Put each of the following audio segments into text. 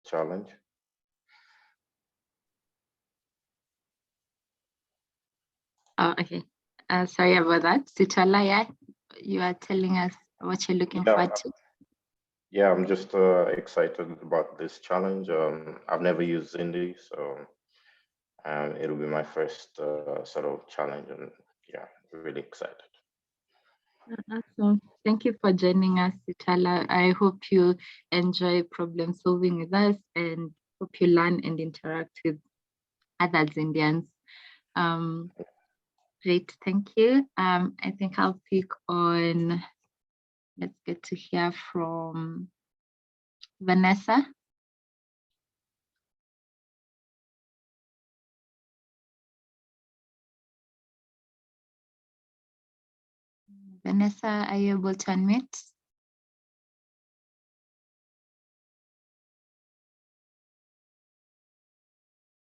challenge. Oh, okay. Sorry about that. Sitala, yeah, you are telling us what you're looking forward to. Yeah, I'm just excited about this challenge. I've never used Zindi, so it'll be my first sort of challenge, and yeah, really excited. Awesome. Thank you for joining us, Sitala. I hope you enjoy problem solving with us and hope you learn and interact with other Indians. Great, thank you. I think I'll pick on, let's get to hear from Vanessa. Vanessa, are you able to unmute?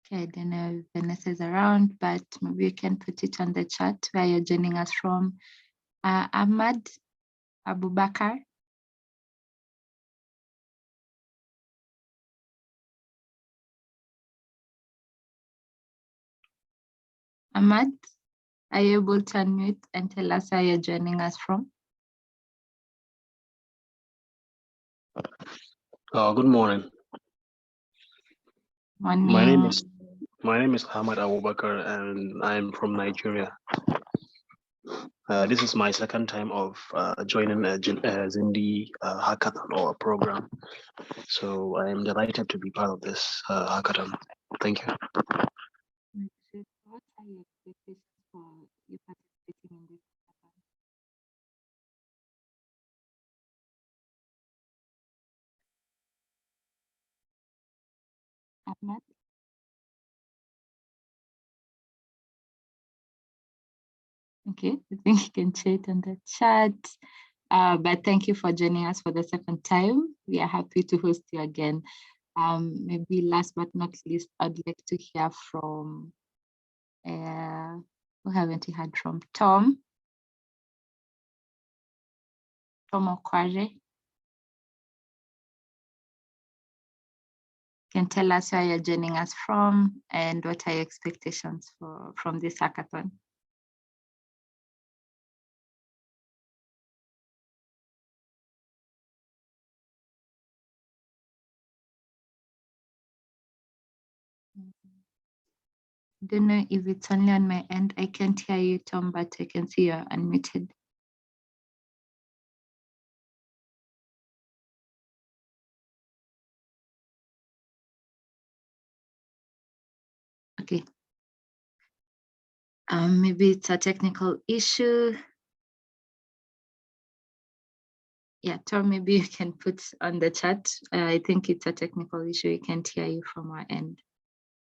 Okay, I don't know if Vanessa is around, but maybe you can put it on the chat where you're joining us from. Ahmad Abubakar. Ahmad, are you able to unmute and tell us where you're joining us from? Good morning. Morning. My name is Ahmad Abubakar, and I'm from Nigeria. This is my second time of joining a Zindi hackathon or program. So I am delighted to be part of this hackathon. Thank you. What are your expectations for you participating in this hackathon? Ahmad? Okay, I think you can chat on the chat. But thank you for joining us for the second time. We are happy to host you again. Maybe last but not least, I'd like to hear from, who haven't we heard from? Tom Okware. Can tell us where you're joining us from and what are your expectations from this hackathon? Don't know if it's only on my end. I can't hear you, Tom, but I can see you're unmuted. Okay. Maybe it's a technical issue. Yeah, Tom, maybe you can put on the chat. I think it's a technical issue. We can't hear you from our end.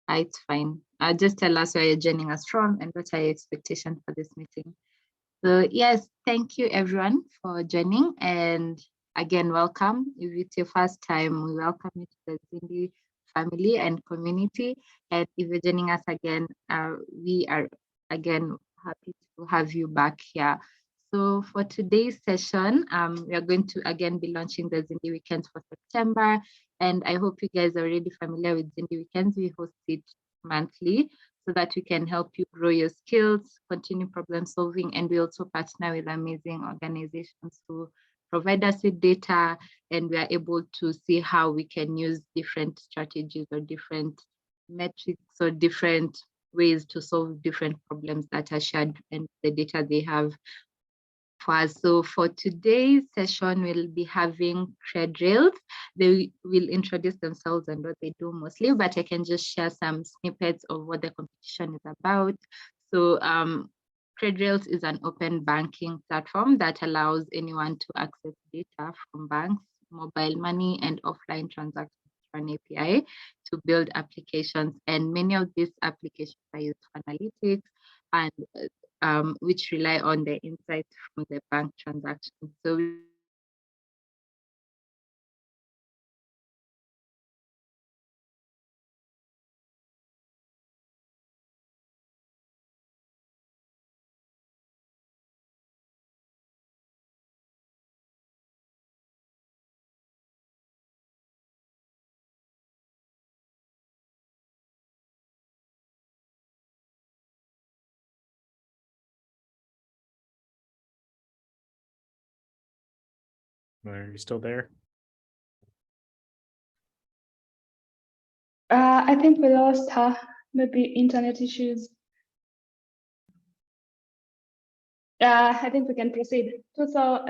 It's fine. Just tell us where you're joining us from and what are your expectations for this meeting. So yes, thank you everyone for joining. And again, welcome. If it's your first time, we welcome you to the Zindi family and community. And if you're joining us again, we are again happy to have you back here. So for today's session, we are going to again be launching the Zindi Weekends for September. And I hope you guys are already familiar with Zindi Weekends. We host it monthly so that we can help you grow your skills, continue problem solving, and we also partner with amazing organizations to provide us with data, and we are able to see how we can use different strategies or different metrics or different ways to solve different problems that are shared and the data they have for us. So for today's session, we'll be having Credrails. They will introduce themselves and what they do mostly, but I can just share some snippets of what the competition is about. So Credrails is an open banking platform that allows anyone to access data from banks, mobile money, and offline transactions through an API to build applications. And many of these applications are used for analytics and which rely on the insights from the bank transactions. So Are you still there? I think we lost her, maybe internet issues. I think we can proceed. So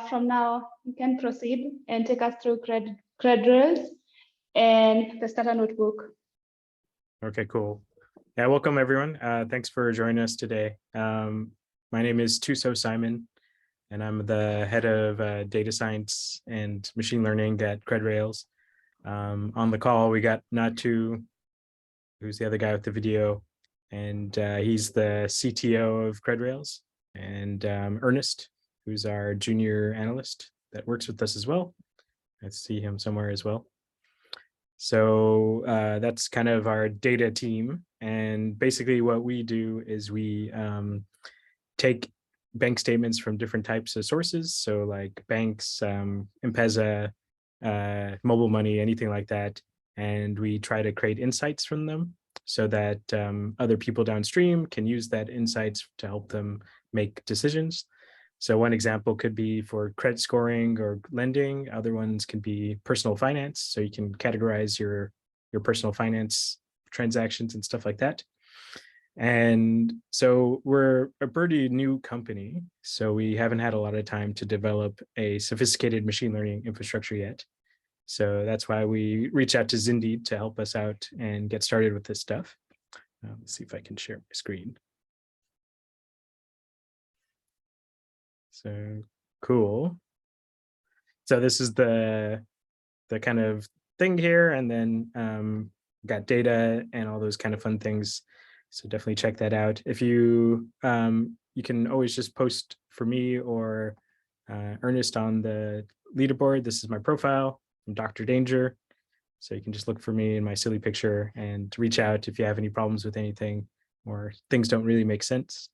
from now, you can proceed and take us through Credrails and the starter notebook. Okay, cool. Yeah, welcome everyone. Thanks for joining us today. My name is Tuso Simon, and I'm the head of data science and machine learning at Credrails. On the call, we got Natu, who's the other guy with the video, and he's the CTO of Credrails, and Ernest, who's our junior analyst that works with us as well. I see him somewhere as well. So that's kind of our data team. And basically what we do is we take bank statements from different types of sources. So like banks, M-Pesa, mobile money, anything like that. And we try to create insights from them so that other people downstream can use that insights to help them make decisions. So one example could be for credit scoring or lending. Other ones can be personal finance. So you can categorize your personal finance transactions and stuff like that. And so we're a pretty new company. So we haven't had a lot of time to develop a sophisticated machine learning infrastructure yet. So that's why we reached out to Zindi to help us out and get started with this stuff. Let's see if I can share my screen. So cool. So this is the kind of thing here, and then got data and all those kind of fun things. So definitely check that out. If you you can always just post for me or Ernest on the leaderboard. This is my profile. I'm Dr. Danger. So you can just look for me in my silly picture and reach out if you have any problems with anything or things don't really make sense.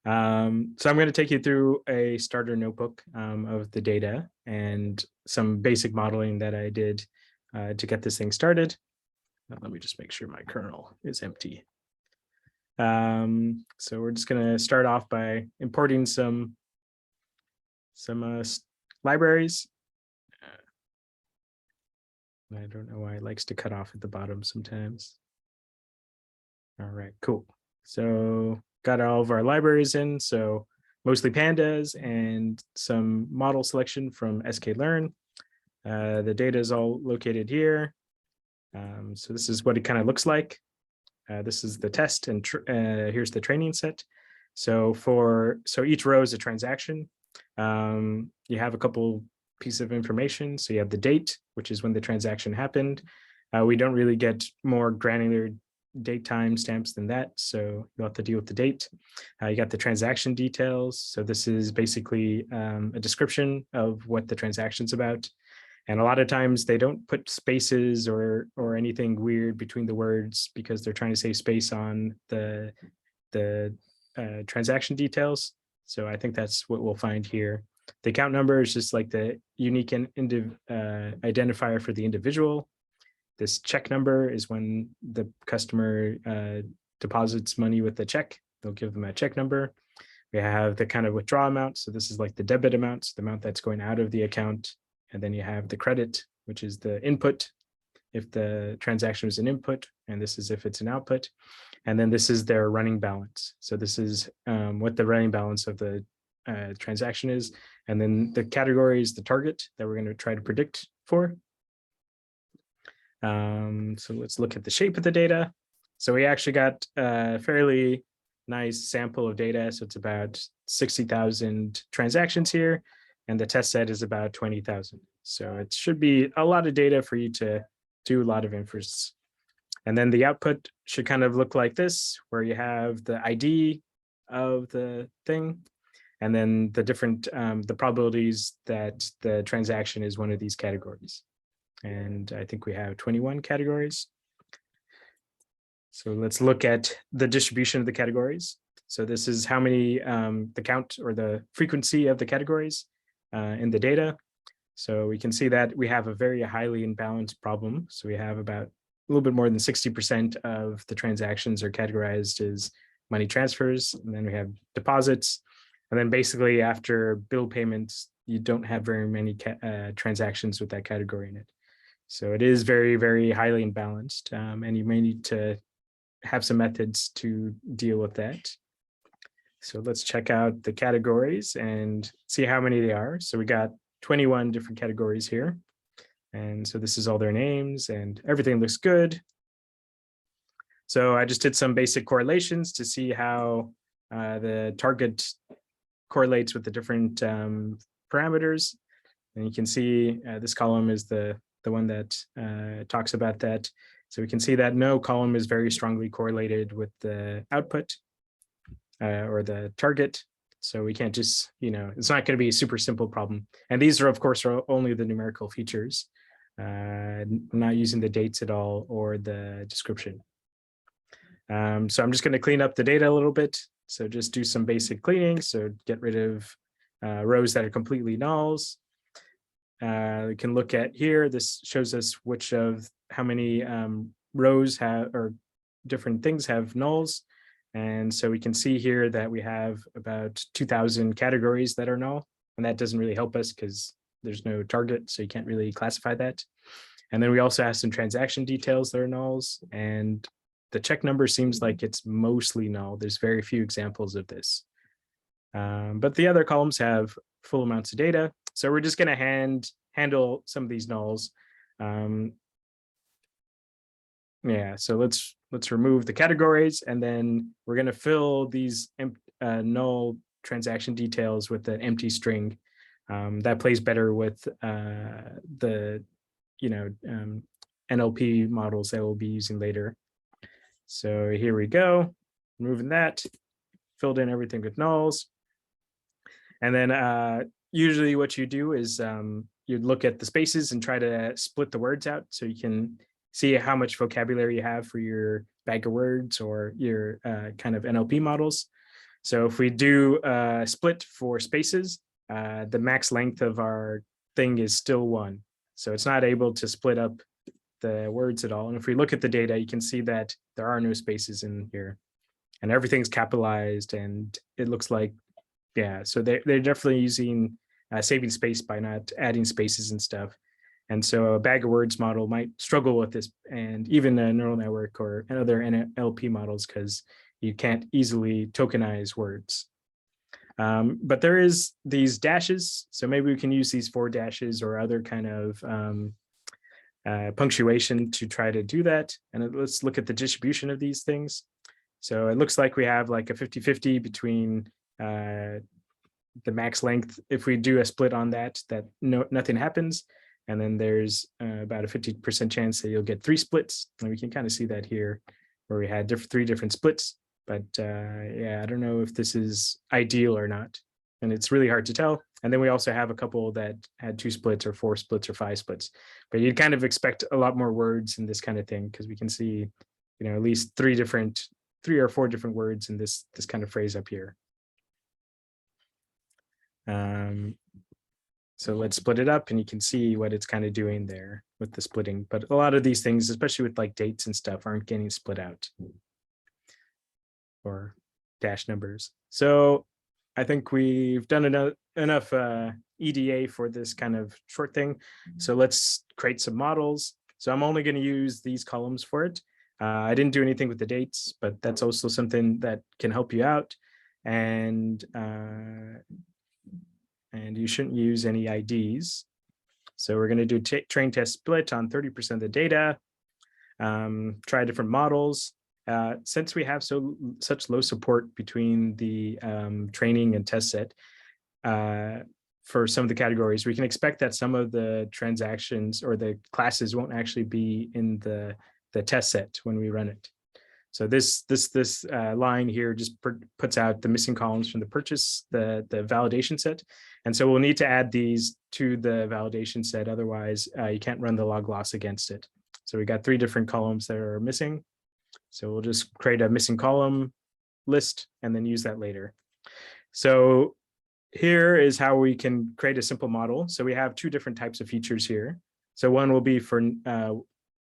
So I'm going to take you through a starter notebook of the data and some basic modeling that I did to get this thing started. Let me just make sure my kernel is empty. So we're just going to start off by importing some libraries. I don't know why it likes to cut off at the bottom sometimes. All right, cool. So got all of our libraries in, so mostly pandas and some model selection from sklearn. The data is all located here. So this is what it kind of looks like. This is the test, and here's the training set. So each row is a transaction. You have a couple pieces of information. So you have the date, which is when the transaction happened. We don't really get more granular date time stamps than that, so you'll have to deal with the date. You got the transaction details. So this is basically a description of what the transaction's about. And a lot of times they don't put spaces or anything weird between the words because they're trying to save space on the transaction details. So I think that's what we'll find here. The account number is just like the unique identifier for the individual. This check number is when the customer deposits money with the check. They'll give them a check number. We have the kind of withdrawal amount. So this is like the debit amounts, the amount that's going out of the account. And then you have the credit, which is the input if the transaction is an input, and this is if it's an output. And then this is their running balance. So this is what the running balance of the transaction is. And then the category is the target that we're going to try to predict for. So let's look at the shape of the data. So we actually got a fairly nice sample of data. So it's about 60,000 transactions here, and the test set is about 20,000. So it should be a lot of data for you to do a lot of inference. And then the output should kind of look like this, where you have the ID of the thing, and then the different, the probabilities that the transaction is one of these categories. And I think we have 21 categories. So let's look at the distribution of the categories. So this is how many, the count or the frequency of the categories in the data. So we can see that we have a very highly imbalanced problem. So we have about a little bit more than 60% of the transactions are categorized as money transfers. And then we have deposits. And then basically after bill payments, you don't have very many transactions with that category in it. So it is very, very highly imbalanced, and you may need to have some methods to deal with that. So let's check out the categories and see how many they are. So we got 21 different categories here. And so this is all their names and everything looks good. So I just did some basic correlations to see how the target correlates with the different parameters. And you can see this column is the one that talks about that. So we can see that no column is very strongly correlated with the output or the target. So we can't just, it's not going to be a super simple problem. And these are, of course, are only the numerical features, not using the dates at all or the description. So I'm just going to clean up the data a little bit. So just do some basic cleaning. So get rid of rows that are completely nulls. We can look at here. This shows us how many rows have, or different things have nulls. And so we can see here that we have about 2,000 categories that are null. And that doesn't really help us because there's no target, so you can't really classify that. And then we also have some transaction details that are nulls. And the check number seems like it's mostly null. There's very few examples of this. But the other columns have full amounts of data. So we're just going to handle some of these nulls. Yeah, so let's remove the categories, and then we're going to fill these null transaction details with an empty string. That plays better with the NLP models that we'll be using later. So here we go, removing that, filled in everything with nulls. And then usually what you do is you'd look at the spaces and try to split the words out so you can see how much vocabulary you have for your bag of words or your kind of NLP models. So if we do a split for spaces, the max length of our thing is still 1. So it's not able to split up the words at all. And if we look at the data, you can see that there are no spaces in here and everything's capitalized, and it looks like, yeah, so they're definitely using saving space by not adding spaces and stuff. And so a bag of words model might struggle with this, and even a neural network or other NLP models, because you can't easily tokenize words. But there is these dashes. So maybe we can use these 4 dashes or other kind of punctuation to try to do that. And let's look at the distribution of these things. So it looks like we have like a 50-50 between the max length. If we do a split on that nothing happens. And then there's about a 50% chance that you'll get 3 splits. And we can kind of see that here where we had 3 different splits. But yeah, I don't know if this is ideal or not. And it's really hard to tell. And then we also have a couple that had 2 splits or 4 splits or 5 splits. But you'd kind of expect a lot more words in this kind of thing, because we can see, at least 3 or 4 different words in this kind of phrase up here. So let's split it up, and you can see what it's kind of doing there with the splitting. But a lot of these things, especially with like dates and stuff, aren't getting split out or dash numbers. So I think we've done enough EDA for this kind of short thing. So let's create some models. So I'm only going to use these columns for it. I didn't do anything with the dates, but that's also something that can help you out. And you shouldn't use any IDs. So we're going to do train test split on 30% of the data, try different models. Since we have such low support between the training and test set for some of the categories, we can expect that some of the transactions or the classes won't actually be in the test set when we run it. So this line here just puts out the missing columns from the purchase, the validation set. And so we'll need to add these to the validation set. Otherwise, you can't run the log loss against it. So we got 3 different columns that are missing. So we'll just create a missing column list and then use that later. So here is how we can create a simple model. So we have 2 different types of features here. So one will be for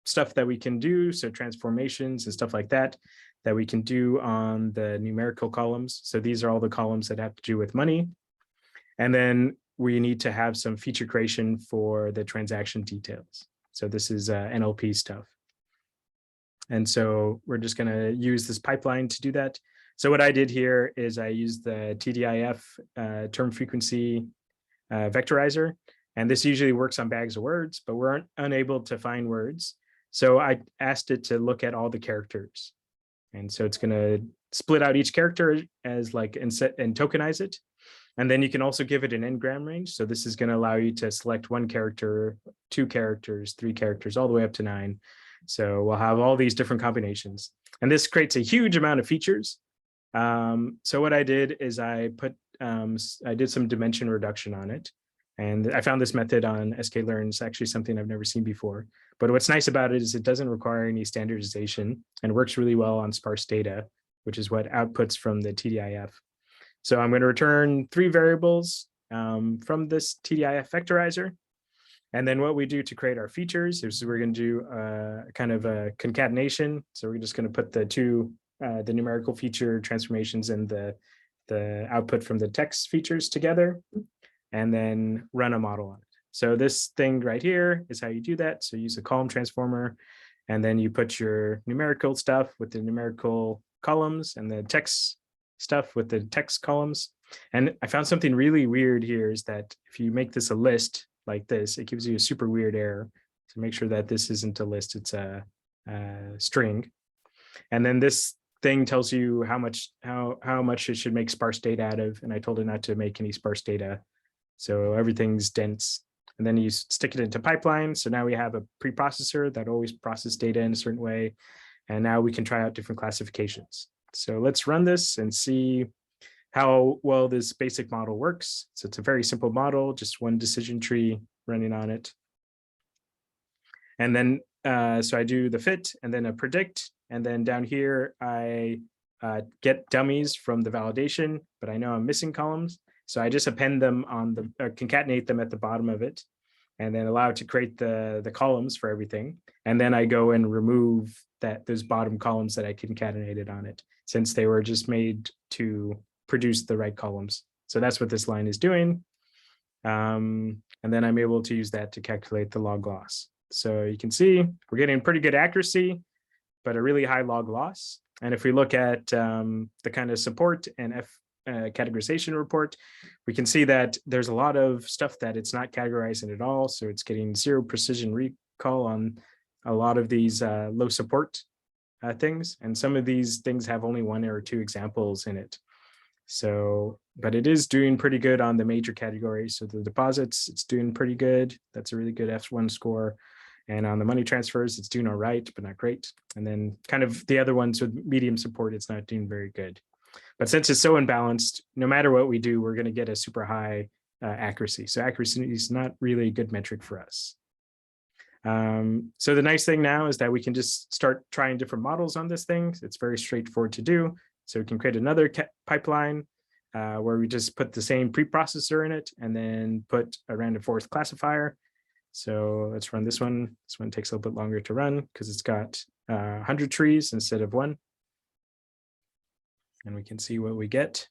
stuff that we can do, so transformations and stuff like that we can do on the numerical columns. So these are all the columns that have to do with money. And then we need to have some feature creation for the transaction details. So this is NLP stuff. And so we're just going to use this pipeline to do that. So what I did here is I used the TDIF term frequency vectorizer. And this usually works on bags of words, but we're unable to find words. So I asked it to look at all the characters. And so it's going to split out each character as like and tokenize it. And then you can also give it an n-gram range. So this is going to allow you to select 1 character, 2 characters, 3 characters, all the way up to 9. So we'll have all these different combinations. And this creates a huge amount of features. So what I did is I did some dimension reduction on it. And I found this method on sklearn. It's actually something I've never seen before. But what's nice about it is it doesn't require any standardization and works really well on sparse data, which is what outputs from the TDIF. So I'm going to return 3 variables from this TDIF vectorizer. And then what we do to create our features is we're going to do kind of a concatenation. So we're just going to put the numerical feature transformations and the output from the text features together, and then run a model on it. So this thing right here is how you do that. So use a column transformer, and then you put your numerical stuff with the numerical columns and the text stuff with the text columns. And I found something really weird here is that if you make this a list like this, it gives you a super weird error. So make sure that this isn't a list, it's a string. And then this thing tells you how much it should make sparse data out of. And I told it not to make any sparse data. So everything's dense. And then you stick it into pipeline. So now we have a preprocessor that always processes data in a certain way. And now we can try out different classifications. So let's run this and see how well this basic model works. So it's a very simple model, just 1 decision tree running on it. And then, so I do the fit and then a predict. And then down here, I get dummies from the validation, but I know I'm missing columns. So I just append them on the, concatenate them at the bottom of it, and then allow it to create the columns for everything. And then I go and remove those bottom columns that I concatenated on it, since they were just made to produce the right columns. So that's what this line is doing. And then I'm able to use that to calculate the log loss. So you can see we're getting pretty good accuracy, but a really high log loss. And if we look at the kind of support and categorisation report, we can see that there's a lot of stuff that it's not categorizing at all. So it's getting 0 precision recall on a lot of these low support things. And some of these things have only 1 or 2 examples in it. So, but it is doing pretty good on the major categories. So the deposits, it's doing pretty good. That's a really good F1 score. And on the money transfers, it's doing all right, but not great. And then kind of the other ones with medium support, it's not doing very good. But since it's so imbalanced, no matter what we do, we're going to get a super high accuracy. So accuracy is not really a good metric for us. So the nice thing now is that we can just start trying different models on this thing. It's very straightforward to do. So we can create another pipeline where we just put the same preprocessor in it and then put a random forest classifier. So let's run this one. This one takes a little bit longer to run because it's got 100 trees instead of 1. And we can see what we get.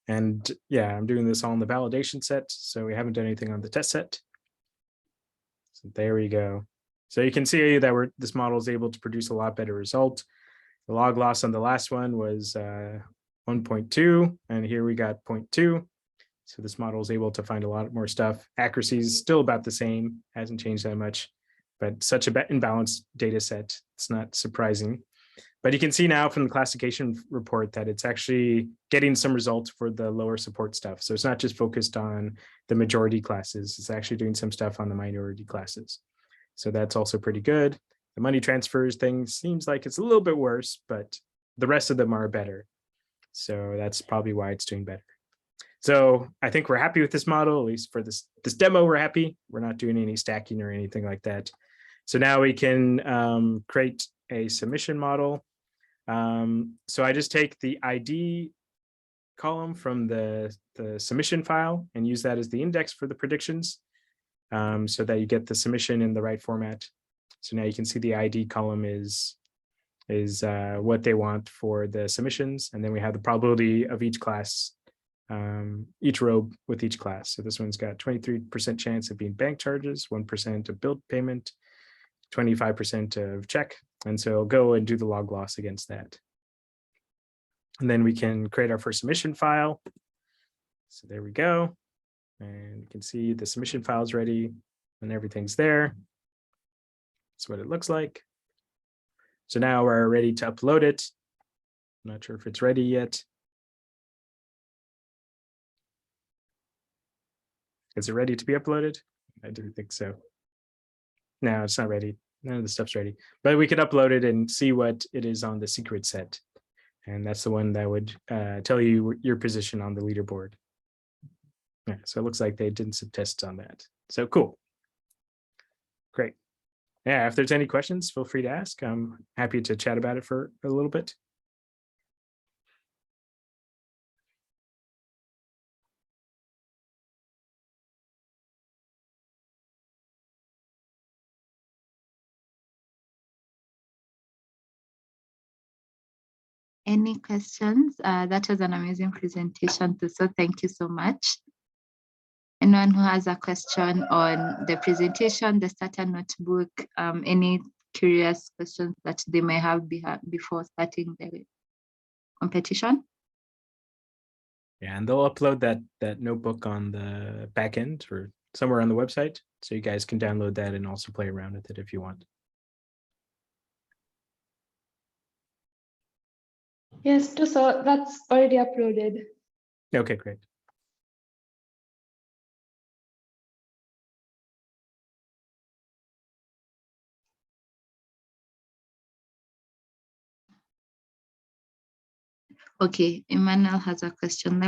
And yeah, I'm doing this all in the validation set. So we haven't done anything on the test set. So there we go. So you can see that this model is able to produce a lot better result. The log loss on the last one was 1.2, and here we got 0.2. So this model is able to find a lot more stuff. Accuracy is still about the same, hasn't changed that much, but such an imbalanced data set, it's not surprising. But you can see now from the classification report that it's actually getting some results for the lower support stuff. So it's not just focused on the majority classes, it's actually doing some stuff on the minority classes. So that's also pretty good. The money transfers thing seems like it's a little bit worse, but the rest of them are better. So that's probably why it's doing better. So I think we're happy with this model, at least for this demo, we're happy. We're not doing any stacking or anything like that. So now we can create a submission model. So I just take the ID column from the submission file and use that as the index for the predictions so that you get the submission in the right format. So now you can see the ID column is what they want for the submissions. And then we have the probability of each class each row with each class. So this one's got 23% chance of being bank charges, 1% of bill payment, 25% of check. And so go and do the log loss against that. And then we can create our first submission file. So there we go. And you can see the submission file is ready and everything's there. That's what it looks like. So now we're ready to upload it. I'm not sure if it's ready yet. Is it ready to be uploaded? I didn't think so. No, it's not ready. None of the stuff's ready, but we could upload it and see what it is on the secret set. And that's the one that would tell you your position on the leaderboard. Yeah, so it looks like they did some tests on that. So cool. Great. Yeah, if there's any questions, feel free to ask. I'm happy to chat about it for a little bit. Any questions? That was an amazing presentation too, so thank you so much. Anyone who has a question on the presentation, the starter notebook, any curious questions that they may have before starting the competition? Yeah, and they'll upload that notebook on the back end or somewhere on the website, so you guys can download that and also play around with it if you want. Yes, so that's already uploaded. Okay, great. Okay, Emmanuel has a question.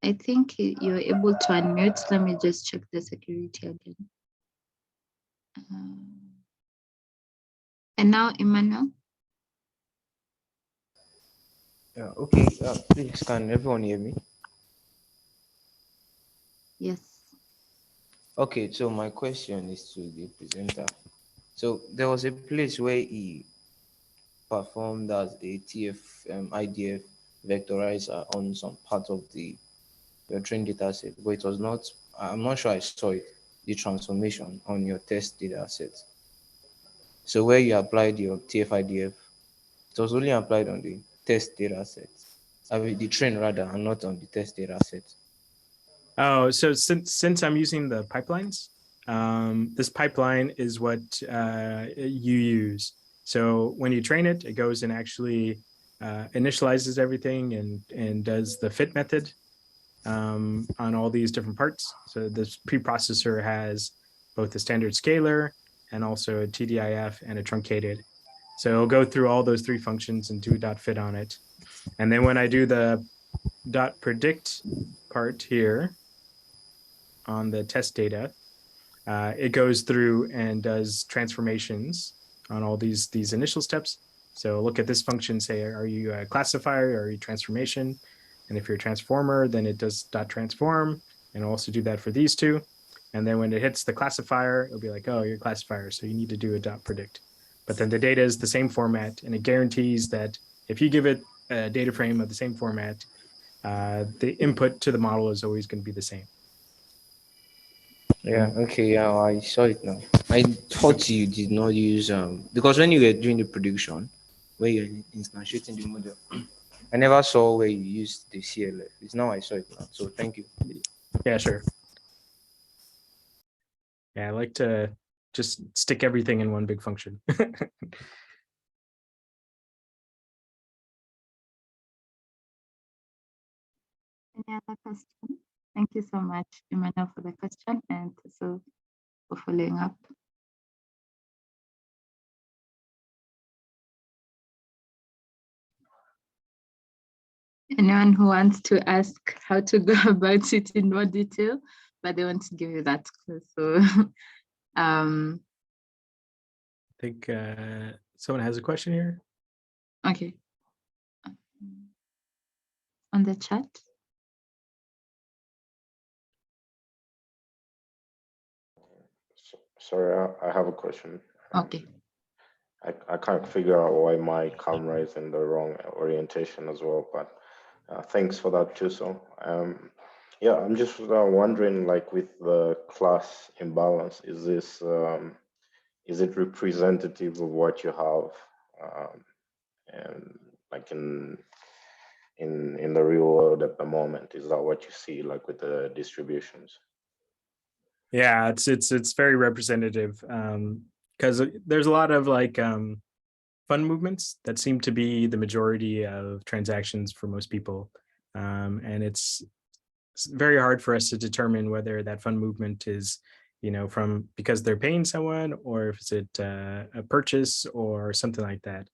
I think you're able to unmute. Let me just check the security again. And now, Emmanuel? Yeah, okay. Please, can everyone hear me? Yes. Okay, so my question is to the presenter. So there was a place where he performed as a TF IDF vectorizer on some part of the your train data set, but it was not, I'm not sure I saw it, the transformation on your test data set. So where you applied your TF IDF, it was only applied on the test data set. I mean the train rather, and not on the test data set. Oh, so since I'm using the pipelines, this pipeline is what you use. So when you train it, it goes and actually initializes everything and does the fit method on all these different parts. So this preprocessor has both a standard scalar and also a TDIF and a truncated. So it'll go through all those three functions and do .fit on it. And then when I do the .predict part here on the test data, it goes through and does transformations on all these initial steps. So look at this function, say, are you a classifier or are you transformation? And if you're a transformer, then it does .transform, and it'll also do that for these two. And then when it hits the classifier, it'll be like, oh, you're a classifier, so you need to do a .predict. But then the data is the same format, and it guarantees that if you give it a data frame of the same format, the input to the model is always going to be the same. Yeah, okay, yeah, I saw it now. I thought you did not use because when you were doing the prediction, where you're instantiating the model, I never saw where you used the CLF. It's now I saw it now. So thank you. Yeah, sure. Yeah, I like to just stick everything in one big function. Any other question? Thank you so much, Emmanuel, for the question and so for following up. Anyone who wants to ask how to go about it in more detail, but they want to give you that clue. So I think someone has a question here. okay. On the chat. Sorry, I have a question. Okay. I can't figure out why my camera is in the wrong orientation as well, but thanks for that too. So Yeah, I'm just wondering, like with the class imbalance, is it representative of what you have, and like in the real world at the moment? Is that what you see, like with the distributions? Yeah, it's very representative, because there's a lot of like fund movements that seem to be the majority of transactions for most people, and it's very hard for us to determine whether that fund movement is, from because they're paying someone, or if it's a purchase or something like that.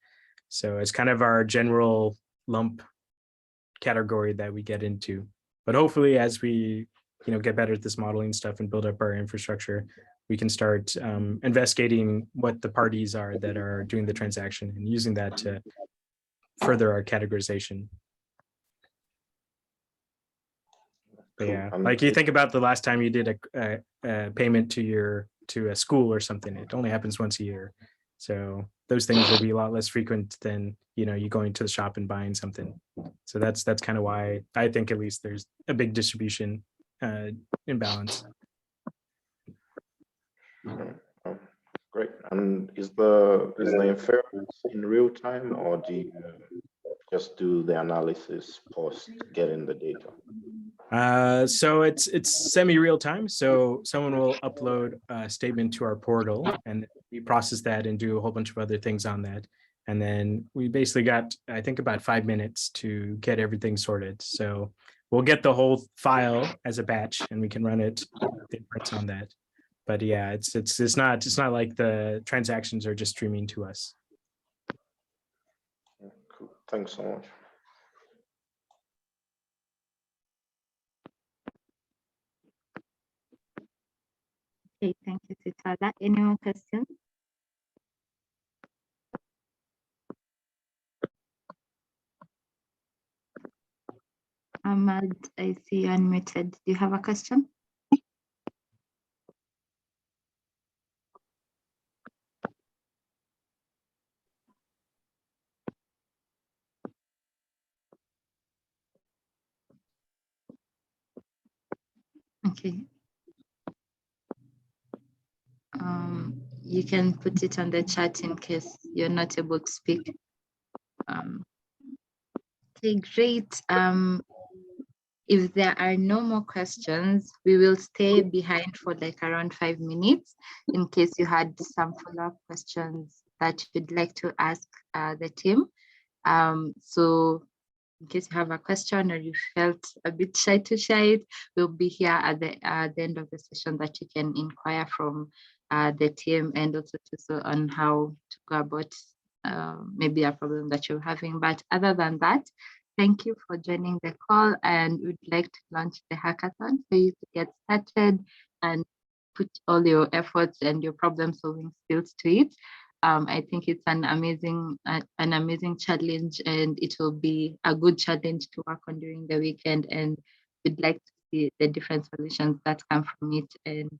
So it's kind of our general lump category that we get into. But hopefully, as we get better at this modeling stuff and build up our infrastructure, we can start investigating what the parties are that are doing the transaction and using that to further our categorization. But yeah, like you think about the last time you did a payment to a school or something, it only happens once a year. So those things will be a lot less frequent than you going to the shop and buying something. So that's kind of why I think at least there's a big distribution imbalance. Great. And is the inference in real time, or do you just do the analysis post getting the data? So it's semi-real time. So someone will upload a statement to our portal, and we process that and do a whole bunch of other things on that. And then we basically got, I think, about 5 minutes to get everything sorted. So we'll get the whole file as a batch, and we can run it the inputs on that. But yeah, it's not like the transactions are just streaming to us. Cool. Thanks so much. Okay, thank you, Sitada. Any more questions? Ahmad, I see you unmuted. Do you have a question? Okay. You can put it on the chat in case you're not able to speak. Okay, great. If there are no more questions, we will stay behind for like around 5 minutes in case you had some follow-up questions that you'd like to ask the team. So in case you have a question or you felt a bit shy to share it, we'll be here at the end of the session that you can inquire from the team, and also on how to go about maybe a problem that you're having. But other than that, thank you for joining the call, and we'd like to launch the hackathon for you to get started and put all your efforts and your problem solving skills to it. I think it's an amazing challenge, and it will be a good challenge to work on during the weekend, and we'd like to see the different solutions that come from it and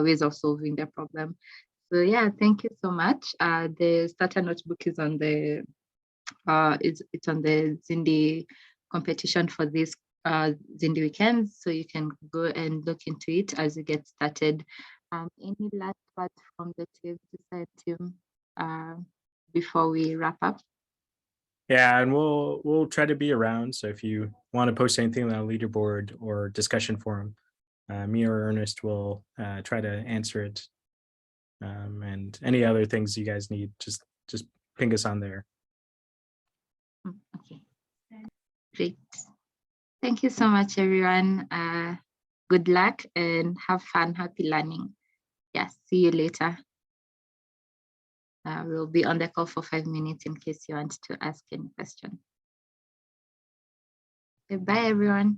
ways of solving the problem. So yeah, thank you so much. The starter notebook is on the it's on the Zindi competition for this Zindi weekend, so you can go and look into it as you get started. Any last words from the team before we wrap up? Yeah, and we'll try to be around. So if you want to post anything on a leaderboard or discussion forum, me or Ernest will try to answer it. And any other things you guys need, just ping us on there. Okay, great. Thank you so much, everyone. Good luck and have fun. Happy learning. Yes, see you later. We'll be on the call for 5 minutes in case you want to ask any question. Okay, bye, everyone.